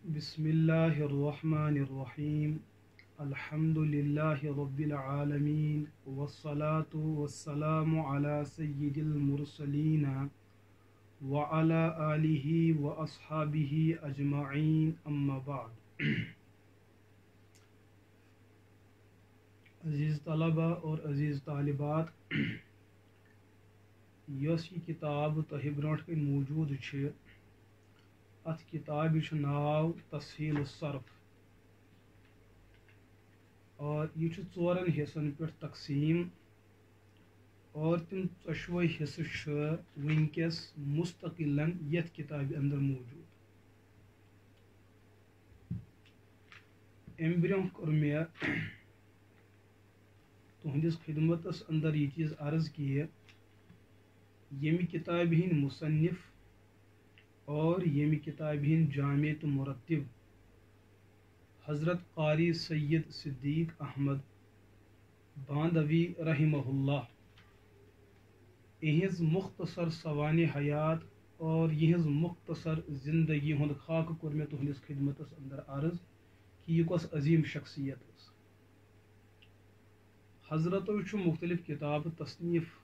بسم الله الرحمن الرحيم الحمد لله رب العالمين والصلاة والسلام على سيد المرسلين وعلى آله وأصحابه أجمعين أما بعد عزیز طلبہ اور عزیز طالبات یس یہ کتاب تہ برونٹ کن موجود ات کتاب ناو تسہیل الصرف اور یہ ژورن حصن پہ تقسیم اور تم ژشوے حصہ ونکس مستقلا یت کتاب اندر موجود ام برہ کور مے تہندس خدمتس اندر یہ چیز عرض کی یمی کتاب ہند مصنف اور یمی کتاب ہند جامع تو مرتب حضرت قاری سید صدیق احمد باندوی رحمہ اللہ اہز مختصر سوانح حیات اور یہز مختصر زندگی ہند خاکہ کور مے تہندس خدمتس اندر عرض کہ یہ کس عظیم شخصیت اس حضرتو مختلف کتاب تصنیف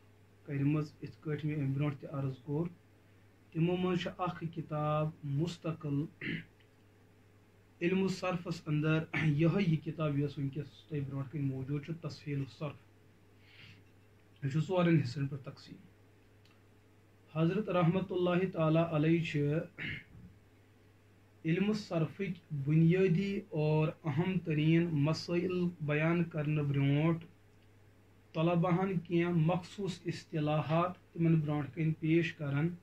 کرمز ات کٹ میں ام برونٹ تہ عرض کور تمو من اخ کتاب مستقل علم الصرفس اندر یہ کتاب یس ونکس تہ برونٹ کن موجود تسہیل الصرف یہ ژورن حصن پہ تقسیم حضرت رحمت اللہ تعالی علیہ علم الصرفک بنیادی اور اہم ترین مسائل بیان کرنے برونٹ طلباہن کی مخصوص اصطلاحات تمن برونٹ کن پیش کران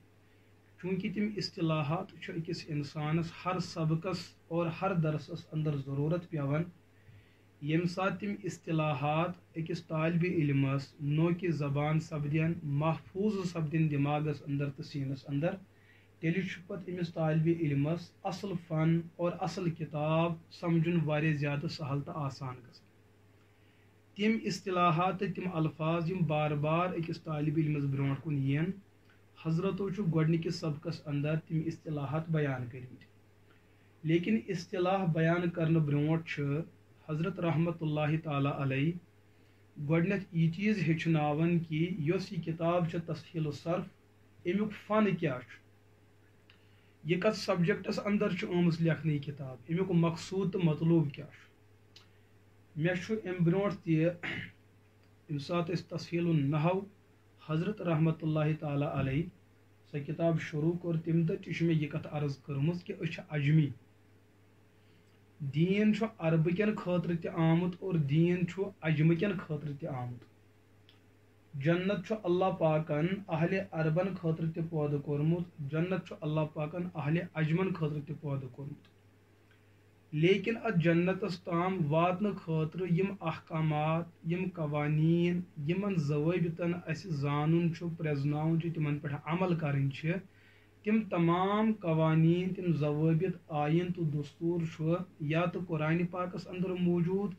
چونکہ تم اصطلاحات اکس انسانس ہر سبقس اور ہر درسس اندر ضرورت پیوان یم سات تم اصطلاحات اکس طالب علمس نوکہ زبان سپدین محفوظ سپدین دماغس اندر تو سینس اندر تیل پتہ امس طالب علمس اصل فن اور اصل کتاب سمجھن واریاہ زیادہ سہل تو آسان گژھان تم اصطلاحات تم الفاظ یم بار بار اکس طالب علمس برونٹ کن ین حضرتو گۄڈنِکِس سبقس اندر تم اصطلاحات بیان کرمت لیکن اصطلاح بیان کرنے برونٹ حضرت رحمت اللہ تعالی علیہ گۄڈنیتھ یہ چیز ہیچناون کہ یس یہ کتاب تسہیل الصرف امیک فن کیا یہ کت سبجیکٹس اندر آمت لکھنے یہ کتاب امیک مقصود تو مطلوب کیا مے ام برونٹ تہ یم سات تسہیل النحو حضرت رحمت اللہ تعالی علیہ سہ کتاب شروع کور تم دہ میں یہ کت عرض کرمز کہ اچھ عجمی دین عرب کن خاطر تہ آمت اور دین عجم کن خاطر تہ آمت جنت اللہ پاکن اہل عربن خاطر تہ پودہ کورمت جنت اللہ پاکن اہل عجمن خاطر تہ پودہ کورمت لیکن ات جنتس تام واتن خاطر یم احکامات یم قوانین یمن ضوابطن اس زانن پرزناون تمن پہ عمل کرن تم تمام قوانین تم ضوابط آئین تو دستور یا تو قرآن پاکس اندر موجود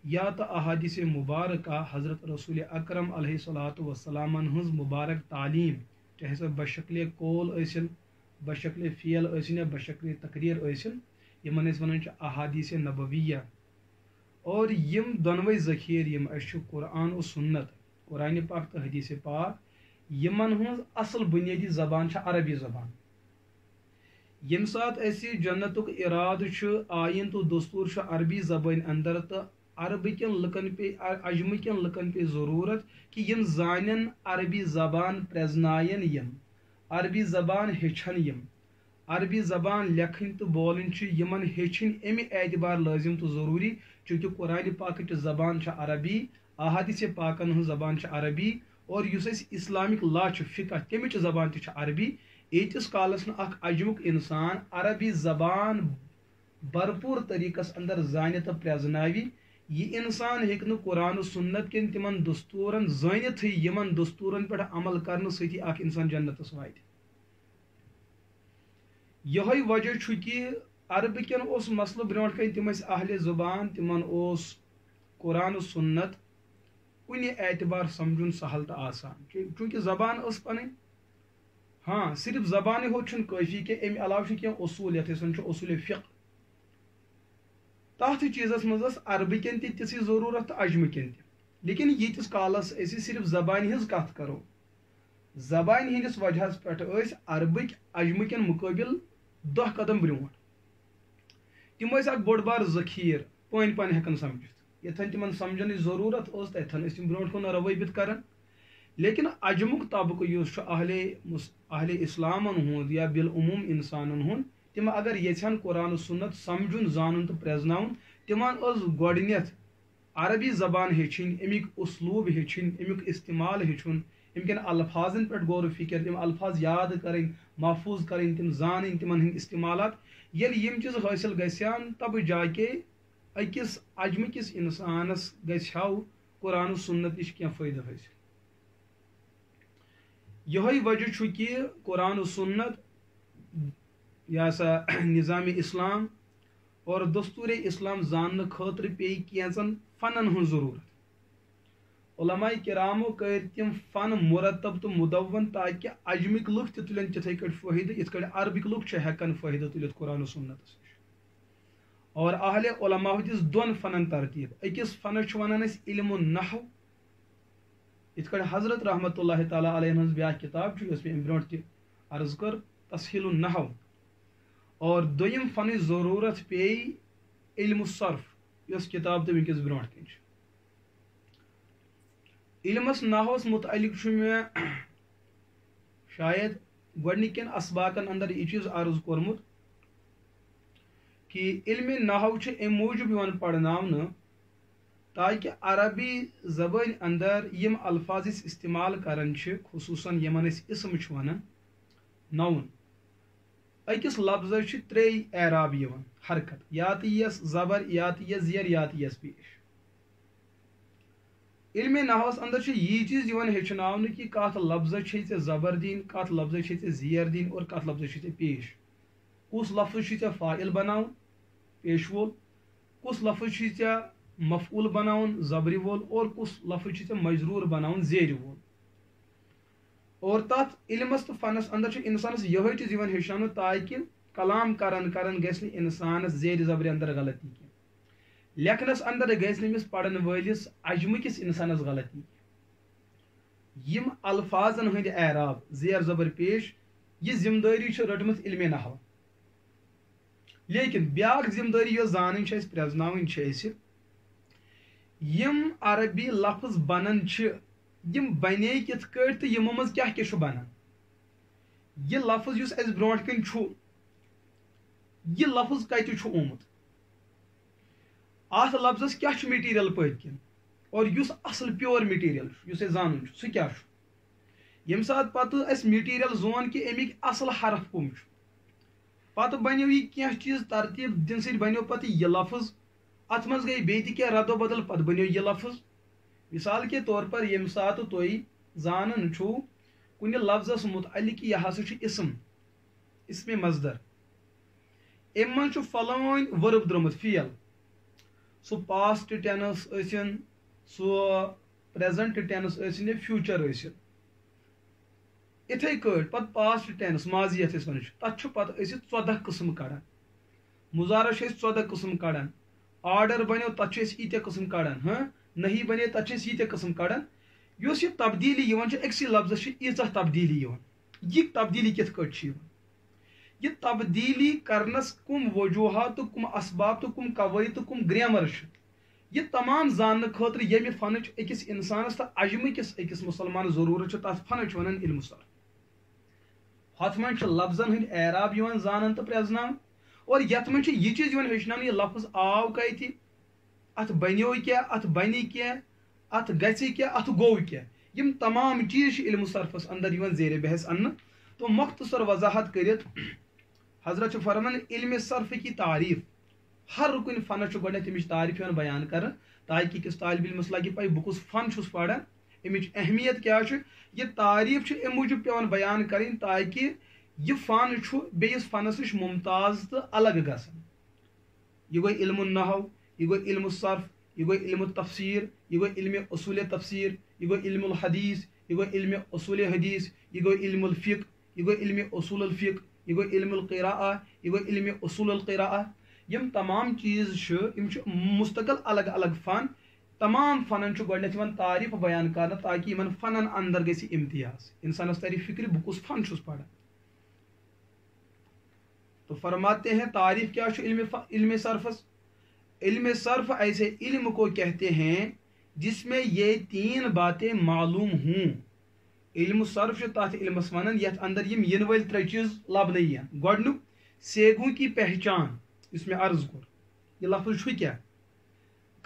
یا تو احادیث مبارکہ حضرت رسول اکرم علیہ الصلوۃ والسلام ہز مبارک تعلیم چاہے سہ بشکل قول ٲسِن بشکل فعل ٲسِن یا بشکل تقریر ٲسِن یمن ونان احادیث نبویہ اور یم دونوے ذخیر یم قرآن و سنت قرآن پاک تو حدیث پاک یمن ہز اصل بنیادی زبان عربی زبان یم سات جنتک اراد آئین تو دستور عربی زبان اندر تو عرب کن لکن پہ عجم کن لکن پہ ضرورت کہ یم زانن عربی زبان پرزنائن یم عربی زبان ہیچھن یم عربی زبان لکھن تو بولن یمن ہیچھن امی اعتبار لازم تو ضروری چونکہ قرآن پاک زبان عربی احادیث پاکن ہن زبان عربی اور اس اسلامک لا فقہ تمچ زبان تہ عربی ایتس کالس اخ عجمک انسان عربی زبان بھرپور طریقس اندر زانہ تو پرزناوی یہ انسان ہیک نہ قرآن و سنت کن تمن دستورن زانت یمن دستورن پہ عمل کرنے ستی اخ انسان جنتس وات یہ وجہ کہ عرب کن اس مسئلہ برونٹ کن تم اہل زبان تمن قرآن و سنت کن اعتبار سمجھن سہل تو آسان چونکہ زبان اس پن ہاں صرف زبان ہوت کافی کہ ام علاوہ کی اصول یت اصول فقہ تَتھ چیٖزس منٛز ٲس عربٕکٮ۪ن تہِ تِژھٕے ضروٗرت تہٕ عجمٕکٮ۪ن تہِ لیکن ییٖتِس کالس أسۍ صرف زبانہِ ہٕنٛز کتھ کرو زبانہِ ہٕنٛدِس وجہس پٮ۪ٹھ ٲسۍ عربٕکۍ عجمٕکٮ۪ن مُقٲبِل 10 قدم برونٛٹھ تِم ٲسۍ اکھ بوٚڑ بار ذخیٖر پٲنۍ پٲنۍ ہٮ۪کان سمجھِتھ یتھن تِمن سمجھنٕچ ضروٗرت ٲس تتھن ٲسۍ تِم برونٛٹھ کُن روٲبِت کران لیکن عجمُک طبقہٕ یُس چھُ اہلِ اسلامن ہُنٛد یا بالعموٗم انسانن ہُنٛد تِم اگر یژھن قرآن سنت سمجھُن زانُن تہٕ پرٛزناوُن تِمن ٲس گۄڈٕنیتھ عربی زبان ہیٚچھِنۍ امیُک اسلوٗب ہیٚچھِنۍ امیُک استعمال ہیٚچھُن امکٮ۪ن الفاظن پٮ۪ٹھ غور و فِکر تِم الفاظ یاد کرٕنۍ محفوٗظ کرٕنۍ تِم زانٕنۍ تِمن ہٕنٛدۍ استعمالات ییٚلہِ یِم چیٖز حٲصِل گژھن تبہٕ جا کے أکِس عجمٕکِس انسانس گژھِ ہاو قرآن سنت نِش کینٛہہ فٲیدٕ حٲصِل یِہوے وجہ چھُ کہِ قرآن سنت یہِ ہسا نظام اسلام اور دستور اسلام زاننہٕ خٲطرٕ پیٚیہِ کینٛژن فنن ہٕنٛز ضروٗرت علماء کرامو کٔرۍ تِم فن مرتب تہٕ مدون تاکہِ عجمٕکۍ لُکھ تہِ تُلن تِتھٕے کٲٹھۍ فٲیدٕ یِتھ کٲٹھۍ عربٕکۍ لُکھ چھِ ہٮ۪کان فٲیدٕ تُلِتھ قرآن سنتس نِش اور اہلِ علماء دِژ 2 فنن ترتیٖب أکِس فنس چھِ ونان أسۍ علم النحو یِتھ کٲٹھۍ حضرت رحمتہ اللہ تعالیٰ علیہ ہٕنٛز بیٛاکھ کِتاب چھُ یۄس مےٚ امہِ برونٛٹھ تہِ عرض کٔر تسہیل النحو اور دوٚیِم فنٕچ ضروٗرت پیٚیہِ علم الصرف یۄس کِتاب تہِ وٕنکیٚس برونٛٹھ کَنۍ چھِ علمس نحوس متعلق چھُ مےٚ شاید گۄڈنِکٮ۪ن اسباقن انٛدر یہِ چیٖز عرض کوٚرمُت کہ علمِ نحو چھُ امہِ موٗجوٗب یِوان پرناونہٕ تاکہِ عربی زبٲنۍ انٛدر یِم الفاظ أسۍ استعمال کران چھِ خصوٗصن یِمن أسۍ اسم چھِ ونان نوُن أکِس لفظس چھِ 3 اعراب یِوان حرکت یا تہِ یِیَس زبر یا تہِ یِیَس زیر یا تہِ یِیَس پیش علمِ نحوس انٛدر چھُ یی چیٖز یِوان ہیٚچھناونہٕ کہِ کتھ لفظس چھے ژےٚ زبر دِنۍ کتھ لفظس چھے ژےٚ زیر دِنۍ اور کتھ لفظس چھے ژےٚ پیش کُس لفظ چھُے ژےٚ فاعل بناوُن پیش وول کُس لفظ چھُے ژےٚ مفعول بناوُن زبرِ وول اور کُس لفظ چھُے ژےٚ مجروٗر بناوُن زیرِ وول اور تتھ علمس تہٕ فنس انٛدر چھُ انسانس یِہوے چیٖز یِوان ہیٚچھناونہٕ تاکہِ کلام کرن گژھِ نہٕ انسانس زیرِ زبرِ انٛدر غلطی کینٛہہ لیکھنس انٛدر گژھِ نہٕ أمِس پرن وٲلِس عجمٕکِس انسانس غلطی یِم الفاظن ہٕنٛدۍ اعراب زیر زبر پیش یہِ ذمہٕ دٲری چھِ رٔٹمٕژ علمِ نحو لیکن بیاکھ ذمہٕ دٲری یۄس زانٕنۍ چھِ اَسہِ پرٛزناوٕنۍ چھِ اَسہِ یِم عربی لفظ بنان چھِ یِم بنے کِتھ کٲٹھۍ تہٕ یِمو منٛز کیاہ کیاہ چھُ بنان یہِ لفظ یُس اَسہِ برونٛٹھ کَنۍ چھُ یہِ لفظ کتہِ چھُ آمُت اتھ لفظس کیاہ چھُ میٹیٖریل پٔتۍ کِنۍ اور یُس اصل پیور میٹیٖریل چھُ یُس اَسہِ زانُن چھُ سُہ کیاہ چھُ ییٚمہِ ساتہٕ پتہٕ اَسہِ میٹیٖریل زون کہِ امیِکۍ اصل حرف کٕم چھُ پتہٕ بنیو یہِ کینٛہہ چیٖز ترتیٖب دِنہٕ سۭتۍ بنیو پتہٕ یہِ لفظ اتھ منٛز گٔے بیٚیہِ تہِ کینٛہہ ردو بدل پتہٕ بنیو یہِ لفظ مثال کے طور پر ییٚمہِ ساتہٕ تُہۍ زانان چھُو کُنہِ لفظس متعلق یہِ ہسا چھُ اسمِ مصدر امہِ منٛز چھُ فلٲنۍ ؤرب درٛامُت فیل سُہ پاسٹ ٹینس ٲسِن سُہ پریزنٹ ٹینس ٲسِن یا فیوٗچر ٲسِن یِتھٕے کٲٹھۍ پتہٕ پاسٹ ٹینس ماضی یتھ أسۍ ونان چھِ تتھ چھُ پتہٕ أسۍ 14 قٕسم کڑان مُضارع چھِ أسۍ 14 قٕسم کڑان آرڈر بنیو تتھ چھِ أسۍ ییٖتیاہ قٕسم کڑان نہی بنے تتھ چھِ أسۍ ییٖتیاہ قٕسم کڑان یۄس یہِ تبدیٖلی یِوان چھِ أکسٕے لفظس چھِ ییٖژاہ تبدیٖلی یِوان یہِ تبدیٖلی کِتھ کٲٹھۍ چھِ یِوان یہِ تبدیٖلی کرنس کم وجوٗہات تہٕ کم اسباب تہٕ کم قوٲیِد تہٕ کم گریمر چھِ یہِ تمام زاننہٕ خٲطرٕ ییٚمہِ فنٕچ أکِس انسانس تہٕ عجمٕکِس أکِس مُسلمانس ضروٗرت چھِ تتھ فنس چھِ ونان علم صرف ہتھ منٛز چھِ لفظن ہٕنٛدۍ اعراب یِوان زانن تہٕ پرٛزناونہٕ اور یتھ منٛز چھِ یہِ چیٖز یِوان ہیٚچھناونہٕ یہِ لفظ آو کتہِ اتھ بنیو کیٛاہ اتھ بنہِ کینٛہہ اتھ گژھِ کینٛہہ اتھ گوٚو کینٛہہ یِم تمام چیٖز چھِ علم صرفس انٛدر یِوان زیرِ بحث اننہٕ تو مختصر وضاحت کٔرِتھ حضرت چھُ فرمان علمِ صرف کی تعریٖف ہر کُنہِ فنس چھُ گۄڈٕنیتھ تمِچ تعریٖف یِوان بیان کرنہٕ تاکہِ أکِس طالبہِ علمس لگہِ پاے بہٕ کُس فن چھُس پران امِچ اہمیت کیاہ چھُ یہِ تعریٖف چھِ امہِ موٗجوٗب پیٚوان بیان کرٕنۍ تاکہِ یہِ فن چھُ بیٚیِس فنس نِش ممتاز تہٕ الگ گژھان یہِ گوٚو علم النحو یہِ گوٚو علم الصرف یہِ گوٚو علم التفسیٖر یہِ گوٚو علمِ اصوٗلِ تفسیٖر یہِ گوٚو علم الحدیث یہِ گوٚو علمِ اصوٗلِ حدیث یہِ گوٚو علم الفقہ یہِ گوٚو علمِ اصوٗل الفقہ یہِ گوٚو علم القراءہ یہِ گوٚو علمِ اصوٗل القراءہ یم تمام چیز مستقل الگ الگ فن تمام فنن گۄڈنیٚتھ یِوان تعریف بیان کرنہٕ تاکہ یمن فنن اندر گژھِ امتیاز انسانس تری فکر بہ کس فن چھس پران. تو فرماتے ہیں تعریف کیا علم صرفس. علم صرف ایسے علم کو کہتے ہیں جس میں یہ 3 باتیں معلوم ہوں. علم صرف تات علمس ونان یتھ اندر یم ین ول 3 چیز لبنہ یین. گۄڈنیُک سیگوں کی پہچان اس میں عرض کر یہ لفظ چھُ کیا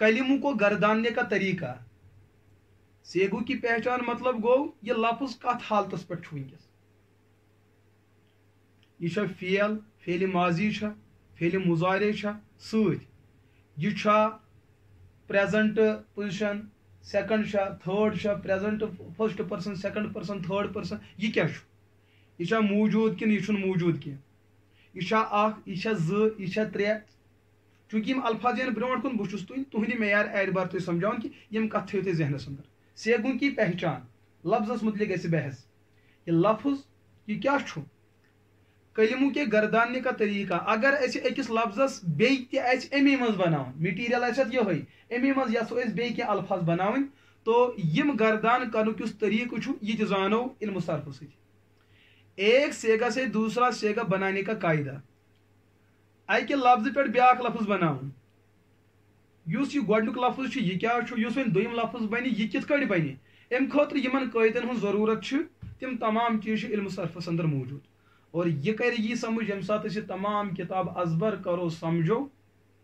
کلموں کو گرداننے کا طریقہ. سیگوں کی پہچان مطلب گو یہ لفظ کت حالتس پہ ونکس. یہ فعل ماضی فعل مضارع ست یہ present position second third present first person second person third person یہ کیا یہ موجود کن یہ موجود کی یہ زٕ یہ 3 چونکہ یم الفاظ ین برونٹ کن بہت تہندِ معیار اعتبار تھی سمجھاؤن کہ یم کت تھو تھی ذہنس اندر. سیگوں کی پہچان لفظس متعلق گژھِ بحث. یہ لفظ یہ کیا چھُ کلموں کے گرداننے کا طریقہ. اگر اکس لفظس بیٚیہِ تہِ امی مز بناون مٹیریل یہ امی مز یژھو بیٚیہِ کینٛہہ الفاظ بناون تو یم گردان کرنُک یُس طریقہ چھُ یہ تہِ زانو علم صرف سۭتۍ. ایک سیگا سے دوسرا سیگا بنانے کا قاعدہ. اکہ لفظ پہ بیاکھ لفظ بناون یُس یہ گۄڈنیُک لفظ چھُ یہ کیا چھُ یُس وۄنۍ دوٚیِم لفظ بنہِ یہ کِتھ کٲٹھۍ بنہِ امہِ خٲطرٕ یمن قٲعدن ہٕنٛز ضروٗرت چھِ تِم تمام چیز علم صرفس اندر موجود. اور یہ کرے یہ سمجھ یم سات یہ تمام کتاب ازبر کرو سمجھو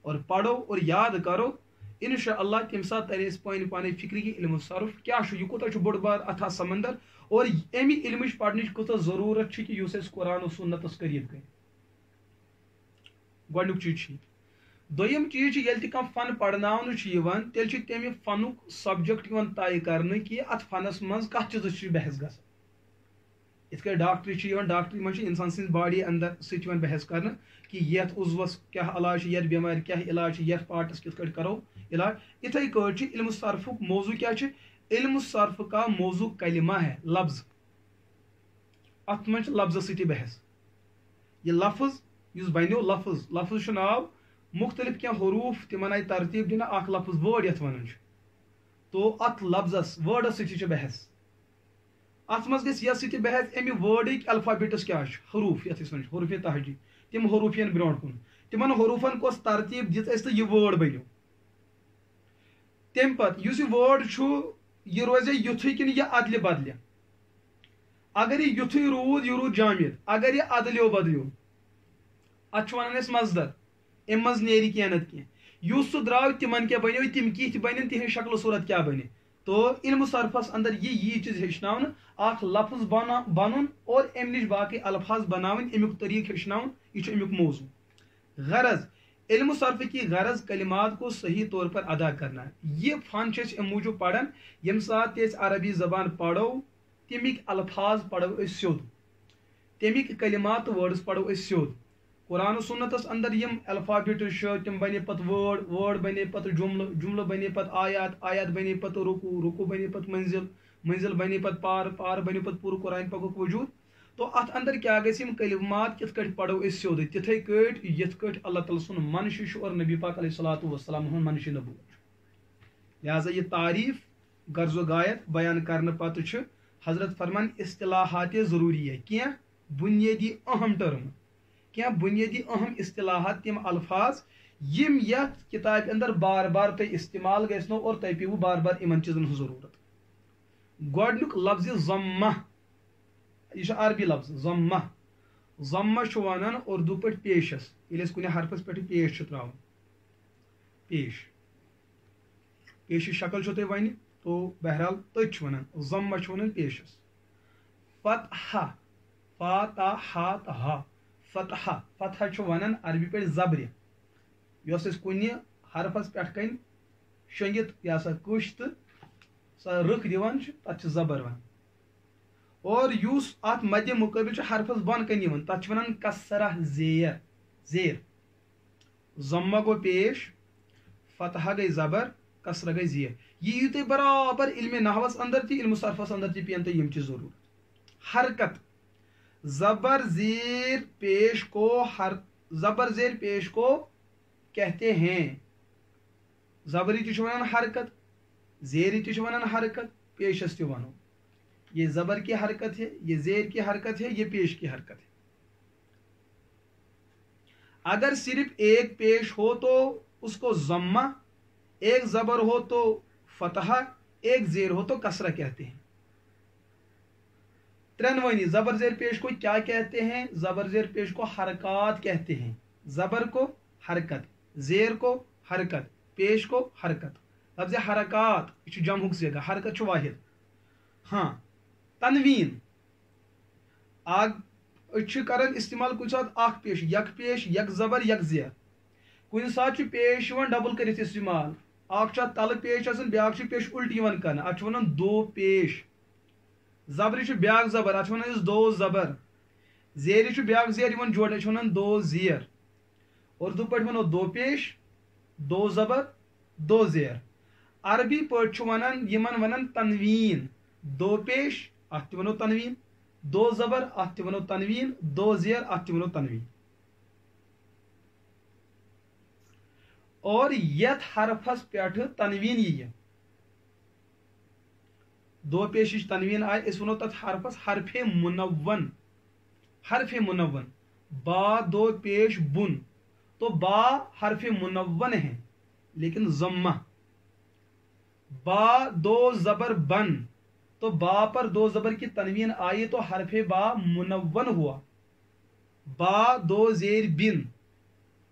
اور پڑھو اور یاد کرو انشاءاللہ تم سات ترے اس پانے فکر کی علم صرف کیا یہ کوتاہ بوڑ بار اتھا سمندر اور امی علمچ پڑھنچ کوتاہ ضرورت کہ اس قرآن و سنتس قریب گئی. گۄڈنیُک چیز دوٚیِم چیز ییٚلہِ تہِ کانٛہہ فن پرناونہٕ چھُ یِوان تیٚلہِ چھُ تمہِ فنُک سبجیکٹ یِوان طے کرنہٕ کہ اتھ فنس منٛز کتھ چیٖزس چھُ بحث گژھان. یِتھ کٔنۍ ڈاکٹری چھِ یِوان ڈاکٹری منٛز چھِ انسان سٕنٛز باڈی اندر سۭتۍ یِوان بحث کرنہٕ کہ یتھ عضوس کیٛاہ علاج چھُ یتھ بٮ۪مارِ کیٛاہ علاج چھُ یتھ پارٹس کِتھ کٔٹھۍ کرو علاج. یِتھٕے کٲٹھۍ چھُ علم صرفُک موضوع کیٛاہ چھُ علم صرف کا موضوع کلمہ ہے لفظ. اتھ منٛز چھِ لفظس سۭتی بحث. یہ لفظ یُس بنیو لفظ چھُ ناو مختلف کینٛہہ حروٗف تِمن آیہِ ترتیٖب دِنہٕ اکھ لفظ وٲڈ یتھ ونان چھِ تو اتھ لفظس وٲڈس سۭتی چھِ بحث. ات مز گژھِ یتھ سۭتۍ بحث امہِ وٲڈٕکۍ الفابیٹس کیٛاہ چھُ حروٗف یتھ أسۍ ونان چھِ حروٗفِ تہجی تِم حروٗف یِن برونٛٹھ کُن تِمن حروٗفن کۄس ترتیٖب دِژ اَسہِ تہٕ یہِ وٲڈ بنیو. تمہِ پتہٕ یُس یہِ وٲڈ چھُ یہِ روزِ یُتھُے کِنہٕ یہِ ادلہِ بدلہِ. اگر یہِ یُتھُے روٗد یہِ روٗد جامد. اگر یہِ ادلیو بدلیو اتھ چھُ ونان أسۍ مصدر امہِ منٛز نیرِ کینٛہہ نتہٕ کینٛہہ. یُس سُہ درٛاو تِمن کیٛاہ بنیو تِم کِتھ بنن تِہنٛز شکل صوٗرت کیٛاہ بنہِ. تو علم صرفس اندر یہ چیز ہیٚچھناونہٕ اکھ لفظ بنُن اور امہِ نِش باقٕے الفاظ بناوٕنۍ امیُک طریقہٕ ہیٚچھناوُن یہ چھُ امیُک موضوع. غرض علم صرف کی غرض کلمات کو صحیح طور پر ادا کرنا. یہ فن چھِ أسۍ امہِ موٗجوٗب پران ییٚمہِ ساتہٕ تہِ أسۍ عربی زبان پرو تمیِکۍ الفاظ پرو أسۍ سیوٚد تمیِکۍ کلمات تہٕ وٲڈٕس پرو أسۍ سیوٚد. قرآن و سنتس اندر یم الفابیٹس چھِ تِم بنے پتہٕ وٲڈ بنے پتہٕ جملہٕ بنے پتہٕ آیات بنے پتہٕ رکوع بنے پتہٕ منزل بنے پتہٕ پار بنے پتہٕ پوٗرٕ قرآن پاکُک وجوٗد. تو اتھ اندر کیٛاہ گژھِ یم کلمات کِتھ کٔٹھۍ پرو أسۍ سیوٚدُے تِتھٕے کٲٹھۍ یِتھ کٲٹھۍ اللہ تعالیٰ سُنٛد منشہِ چھُ اور نبی پاک علیہ الصلوٰۃ والسلام ہُنٛد منشہِ نبوت چھُ. لہٰذا یہ تعریف غرض و غایت بیان کرنہٕ پتہٕ چھُ حضرت فرمان اصطلاحات ضروری ہے کینٛہہ بنیٲدی اہم ٹرم کینٛہہ بنیٲدی اہم اصطلاحات تِم الفاظ یم یتھ کتابہِ اندر بار بار تۄہہِ استعمال گژھنو اور تۄہہِ پیٚوٕ بار بار یِمن چیٖزن ہٕنٛز ضروٗرت. گۄڈنیُک لفظِ ضمہ یہ چھُ عربی لفظ ضمہ چھُ ونان اردو پٲٹھۍ پیشس ییٚلہِ أسۍ کُنہِ حرفس پٮ۪ٹھ پیش چھُ تراوان پیشٕچ شکل چھو تۄہہِ وَنہِ تو بہرحال تٔتھۍ چھُ ونان ضمہ چھُ ونان پیشس. فتحہ فاتحہ تہٕ ہا فتحہ چھُ ونان عربی پٲٹھۍ زبرِ یۄس أسۍ کُنہِ حرفس پٮ۪ٹھ کنۍ شۄنگِتھ یہِ ہسا کٔش تہٕ سۄ رٕکھ دِوان چھِ تتھ چھِ زبر ونان. اور یُس اتھ مدِ مقٲبل چھُ حرفس بۄن کَنۍ یِوان تتھ چھِ ونان کسرہ زیر. ضمہ گوٚو پیش فتحہ گٔے زبر کسرہ گٔے زیر. یہ یِیو تۄہہِ برابر علمِ نحوس اندر تہِ علمِ صرفس اندر تہِ پیٚیَن تۄہہِ یِم چیٖز ضروٗرت. حرکت زبر زیر پیش کو کہتے ہیں زبری تہ ونان حرکت زیری تہ ونان حرکت پیشس تہ ونو یہ زبر کی حرکت ہے یہ زیر کی حرکت ہے یہ پیش کی حرکت ہے اگر صرف ایک پیش ہو تو اس کو ضمہ ایک زبر ہو تو فتحہ ایک زیر ہو تو کسرہ کہتے ہیں ترنوانی زبر زیر پیش کو کیا کہتے ہیں زبر زیر پیش کو حرکات کہتے ہیں زبر کو حرکت زیر کو حرکت پیش کو حرکت لفظ حرکات یہ جمع سیگا حرکت واحد ہاں تنوین کران استعمال کن سات اخ پیش یک زبر یک زیر کن سات پیش ڈبل کرت استعمال اخ تل پیش بیاکھ پیش الٹ کر ات ونان دو پیش زبر بیاکھ زبر ات ونان دو زبر زیر بیاکھ زیر جوڑ ونان دو زیر اردو پہ ونو دو پیش دو زبر دو زیر عربی پہ ونان تنوین دو پیش ات ونو تنوین دو زبر ات ونو تنوین دو زیر ات ونو تنوین اور یت حرفس پہ تنوین یہ دو پیش تنوین آئے اس ونو تت حرفس حرف منون با دو پیش بن تو با حرف منون ہے لیکن ضمہ با دو زبر بن تو با پر دو زبر کی تنوین آئی تو حرف با منون ہوا با دو زیر بن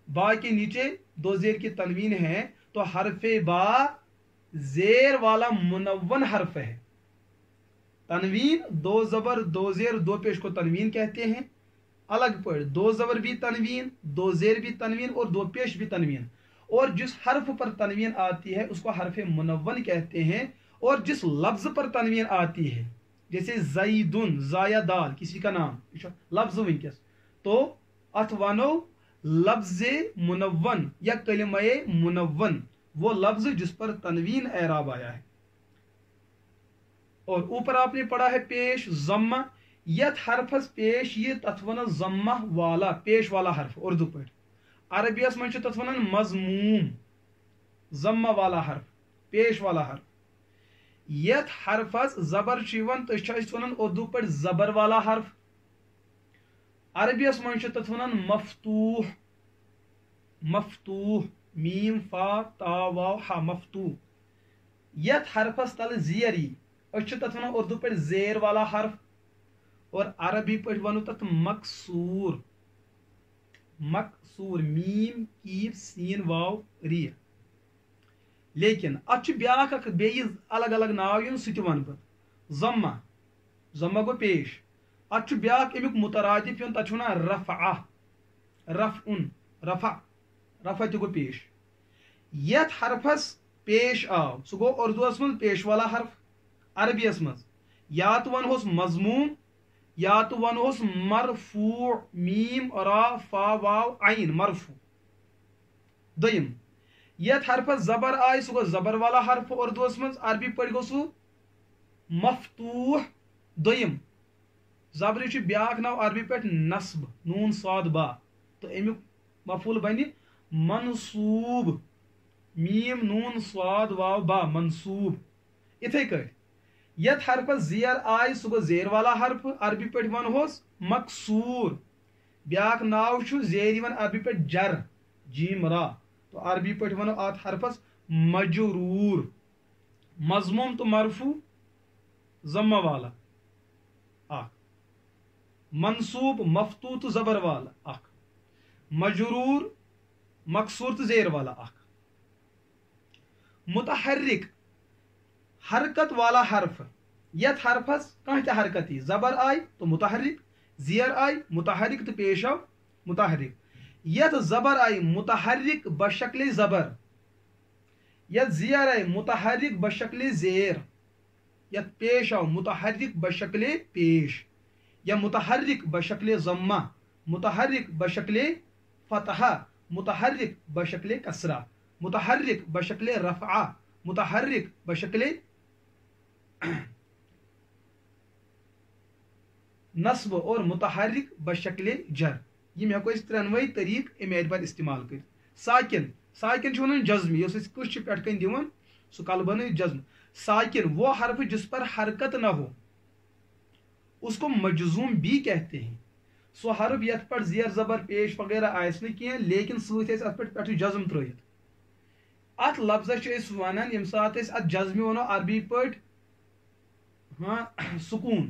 با کے نیچے دو زیر کی تنوین ہے تو حرف با زیر والا منون حرف ہے تنوین دو زبر دو زیر دو پیش کو تنوین کہتے ہیں الگ پر دو زبر بھی تنوین دو زیر بھی تنوین اور دو پیش بھی تنوین اور جس حرف پر تنوین آتی ہے اس کو حرف منون کہتے ہیں اور جس لفظ پر تنوین آتی ہے جیسے زیدن زایا دال کسی کا نام لفظ ونکس تو ات ونو لفظ منون یا کلمہ منون وہ لفظ جس پر تنوین اعراب آیا ہے اور اوپر آپ نے پڑھا ہے پیش ضمہ یت حرفس پیش یہ تت ونان ضمہ والا پیش والا حرف اردو پہ عربیس من تت ونان مضموم ضمہ والا حرف پیش والا حرف یت حرفس زبر ونان اردو پہ زبر والا حرف عربیس من تت ونان مفتوح مفتوح میم فا تا واو ہا مفتوح یت حرفس تل زیری تت ونان اردو پہ زیر والا حرف اور عربی پہ ونو تت مکسور مکسور میم کیف سین واو ری لیکن ات بیاکھ اخ بیس الگ الگ ناو سہ تہ ون بہ ضمہ گو پیش ات بیاکھ امیک مترادف تت ونان رفعہ رفع تہ گو پیش یت حرفس پیش آو سہ گو اردوس من پیش والا حرف عربیس مز یا تو ونہوس مضموم یا تو ونہوس مرفوع میم را فا واو عین مرفوع دویم یت حرفس زبر آئی سہ گو زبر والا حرف اردوس مز عربی پہ گو سہ مفتوح دویم زبر بیاکھ ناو عربی پہ نصب نون صاد با تو امیک مفعول بنی منصوب میم نون صاد واو با منصوب اتھے کٹ یت حرفس زیر آئی سہ گو زیر والا حرف عربی پہ ونہوس مکسور بیاکھ ناو زیر عربی پہ جر جیم را تو عربی پہ ونو ات حرفس مجرور مضموم تو مرفوع ضمہ والا اخ منصوب مفتوح تو زبر والا اخ مجرور مکسور تو زیر والا اخ متحرک حرکت والا حرف یت حرفس کانہ تہ حرکتی زبر آئی تو متحرک زیر آئی متحرک تو پیش آو متحرک یت زبر آئی متحرک بشکل زبر یت زیر آئی متحرک بشکل زیر یت پیش آو متحرک بشکل پیش یا متحرک بشکل ضمہ متحرک بشکل فتحہ متحرک بشکل کسرہ متحرک بشکل رفعہ متحرک بشکل نصب اور متحرک بشکل جر یہ ہیکو اس ترنوے طریق امہ اعتبار استعمال کر ساکن ساکن چھُ وَنان جزم یُس أسۍ کٔش چھِ پٮ۪ٹھ کَنۍ دِوان سُہ کَلہٕ بنٲیِتھ جزم ساکن وہ حرف جس پر حرکت نہ ہو اس کو مجزوم بھی کہتے ہیں سو حرف یتھ پٮ۪ٹھ زیر زبر پیش وغیرہ آسہِ نہٕ کینٛہہ لیکن سۭتۍ ٲسۍ اَتھ پٮ۪ٹھ جزم ترٲیِتھ اَتھ لفظس چھِ أسۍ وَنان ییٚمہِ ساتہٕ أسۍ اَتھ جزمہِ وَنو عربی پٲٹھۍ سکوٗن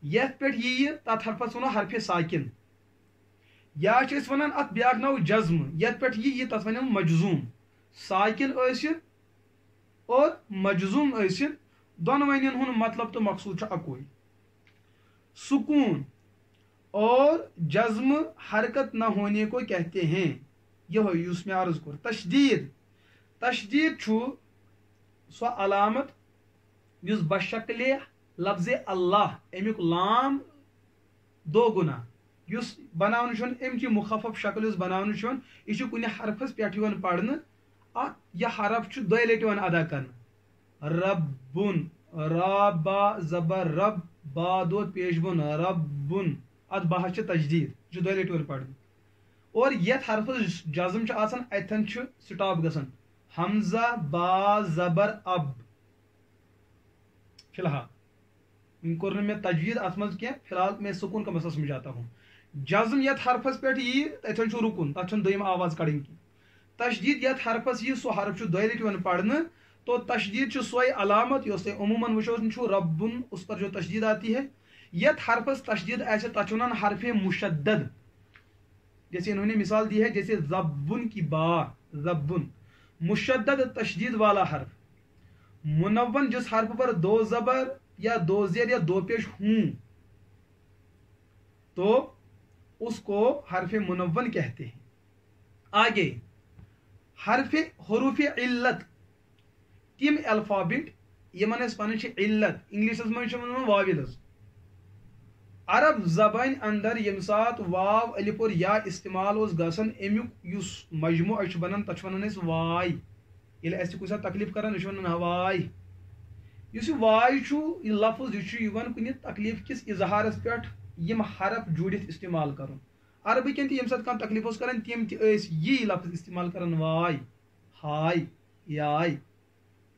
یتھ پٮ۪ٹھ یِیہِ تتھ حرفس وَنو حرفِ ساکن یا چھِ أسۍ وَنان اَتھ بیٛاکھ ناو جزم یتھ پٮ۪ٹھ یِیہِ تتھ وَنو مجزوم ساکن ٲسِن اور مجزوم ٲسِن دۄنوٕنیَن ہُنٛد مطلب تہٕ مقصوٗد چھُ اکوے سکون اور جزم حرکت نہ ہونے کو کہتے ہیں یہ یُس مےٚ عرض کوٚر تشدیٖد تشدیٖد چھُ سۄ علامت یُس بشکلِ لفظِ اللہ امیُک لام دو گُنا یُس بناونہٕ چھُ یِوان امچہِ مُخفف شکل یُس بناونہٕ چھُ یِوان یہِ چھُ کُنہِ حرفس پٮ۪ٹھ یِوان پرنہٕ اتھ یہِ حرف چھُ دۄیہِ لٹہِ یِوان ادا کرنہٕ ربُن را با زبر رب با دود پیش بون ربُن اتھ باہس چھِ تجدیٖد یہِ چھُ دۄیہِ لٹہِ یِوان پرنہٕ اور یتھ حرفس جزم چھُ آسان اتھن چھُ سٹاپ گژھان حمزہ با زبر اب فی الحال وۄنۍ کوٚر نہٕ مےٚ تجویٖد اتھ منٛز کینٛہہ فی الحال میں سکون کا مسئلہ سمجھاتا ہوں جزم یتھ حرفس پٮ۪ٹھ یِیہِ تتھٮ۪ن چھُ رُکُن تتھ چھُنہٕ دوٚیِم آواز کڑٕنۍ کینٛہہ تشدیٖد یتھ حرفس یِیہِ سُہ حرف چھُ دۄیہِ لٹہِ یِوان پڑھنہٕ تو تشدید چھُ سۄے علامت یۄس تۄہہِ عموٗماً وٕچھو چھُ ربُن اس پر جو تشدید آتی ہے یتھ حرفس تشدید آسہِ تتھ چھِ وَنان حرف مشدد جیسے انہوں نے مثال دی ہے جیسے زبن کی با زبن مشدد تشدید والا حرف منون جس حرف پر دو زبر یا دو زیر یا دو پیش ہوں تو اس کو حرف منون کہتے ہیں آگے حرف حروف علت تم الفابٹ یمن اس پنن چھ علت انگلشس من چھ ونان واویلز عرب زبان اندر یم سات واو الف اور یا استعمال اوس گژھان امیُک یُس مجموعہ چھ بنان تتھ ونان أسۍ واے ییٚلہِ اَسہِ کُنہِ ساتہٕ تکلیٖف کران أسۍ ونان واے یُس یہِ واے چھُ یہِ لفظ یہِ چھُ یِوان کُنہِ تکلیٖف کِس اظہارس پٮ۪ٹھ یِم حرف جوٗڑِتھ استعمال کرُن عربٕکٮ۪ن تہِ ییٚمہِ ساتہٕ کانٛہہ تکلیٖف اوس کران تِم تہِ ٲسۍ یی لفظ استعمال کران واے ہاے یاے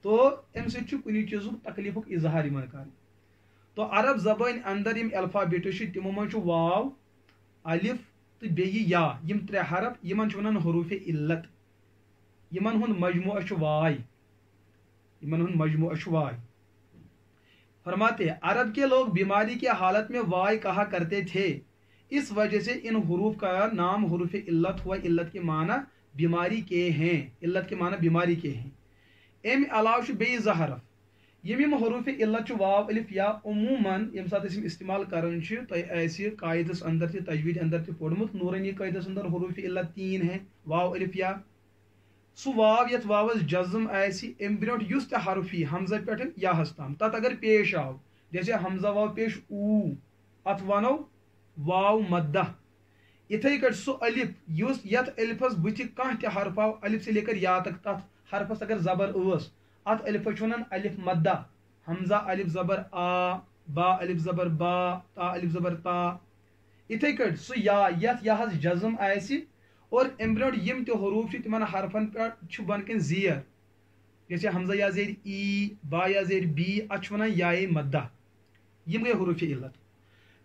تو امہِ سۭتۍ چھُ کُنہِ چیٖزُک تکلیٖفُک اظہار یِوان کرنہٕ تو عرب زبان اندر یم الفابیٹس چھِ تِمو منٛز چھُ واو الف تہٕ بیٚیہِ یا یم ترٛےٚ حرف یمن چھِ ونان حروف علت یمن ہُنٛد مجموعہ چھُ واے یمن ہُنٛد مجموعہ چھُ واے فرماتے عرب کے لوگ بیماری کی حالت میں وائے کہا کرتے تھے اس وجہ سے ان حروف کا نام حروف علت ہوا علت کے معنی بیماری کے ہیں علت کے معنی بیماری کے ہیں امہِ علاوٕ چھُ بیٚیہِ زٕ حرف یم حروف علت چھُ واو الف یا عموٗماً ییٚمہِ ساتہٕ أسۍ یِم استعمال کران چھِ تۄہہِ آسہِ قاعدس اندر تہِ تجویٖد اندر تہِ پوٚرمُت نورانی قاعدس اندر حروف علت 3 ہیں واو الف یا سُہ واو یتھ واوس جزم آسہِ امہِ برونٛٹھ یُس تہِ حرف یی حمزہ پٮ۪ٹھ یاہس تام تتھ اگر پیش آو جیسے حمزہ واو پیش او اتھ ونو واو مدہ یِتھے کٲٹھۍ سُہ الف یُس یتھ الفس بٕتھِ کانٛہہ تہِ حرف آو الف سے لے کر یا تک تتھ حرفس اگر زبر ٲس اتھ الفس چھِ ونان الف مدہ حمزہ الف زبر آ با الف زبر با تا الف زبر تا یِتھے کٲٹھۍ سُہ یا یتھ یاہس جزم آسہِ اور امہِ برونٛٹھ یم تہِ حروف چھِ تِمن حرفن پٮ۪ٹھ چھُ بۄنہٕ کَنۍ زیر جیسے حمزہ یا زیر ای با یا زیر بی اتھ چھُ ونان یائے مدہ یم گٔے حروف علت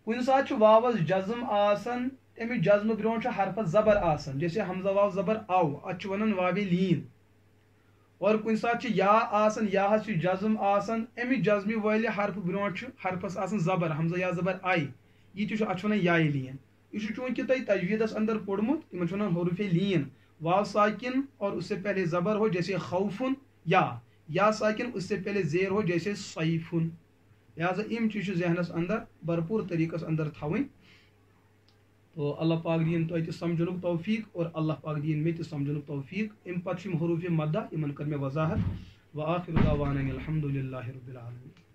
کُنہِ ساتہٕ چھُ واوس جزم آسان تمہِ جزمہٕ برونٛٹھ چھُ حرفس زبر آسان جیسے حمزہ واو زبر او اتھ چھُ ونان واوے لیٖن اور کُنہِ ساتہٕ چھُ یا آسان یاہس چھُ جزم آسان امہِ جزمہِ وٲلہِ حرفہٕ برونٛٹھ چھُ حرفس آسان زبر حمزہ یا زبر آی یہِ تہِ چھُ اتھ چھُ ونان یائے لیٖن یہ چونکہ تۄہہِ تجویٖدس اندر پوٚرمُت یِمن چھِ ونان حروف لیٖن واو ساکن اور اس سے پہلے زبر ہو جیسے خوفن یا ساکن اس سے پہلے زیر ہو جیسے صیفن لہٰذا یم چیٖز چھِ ذہنس اندر بھرپور طریقس اندر تھاوٕنۍ تو اللہ پاک دین تۄہہِ تہِ سمجھنُک توفیق اور اللہ پاک دین مےٚ تہِ سمجھنُک توفیق امہِ پتہٕ چھِ یِم حروف مدہ یِمن کٔر مےٚ وضاحت وآخر دعوانا الحمدُ للہ رب العالمین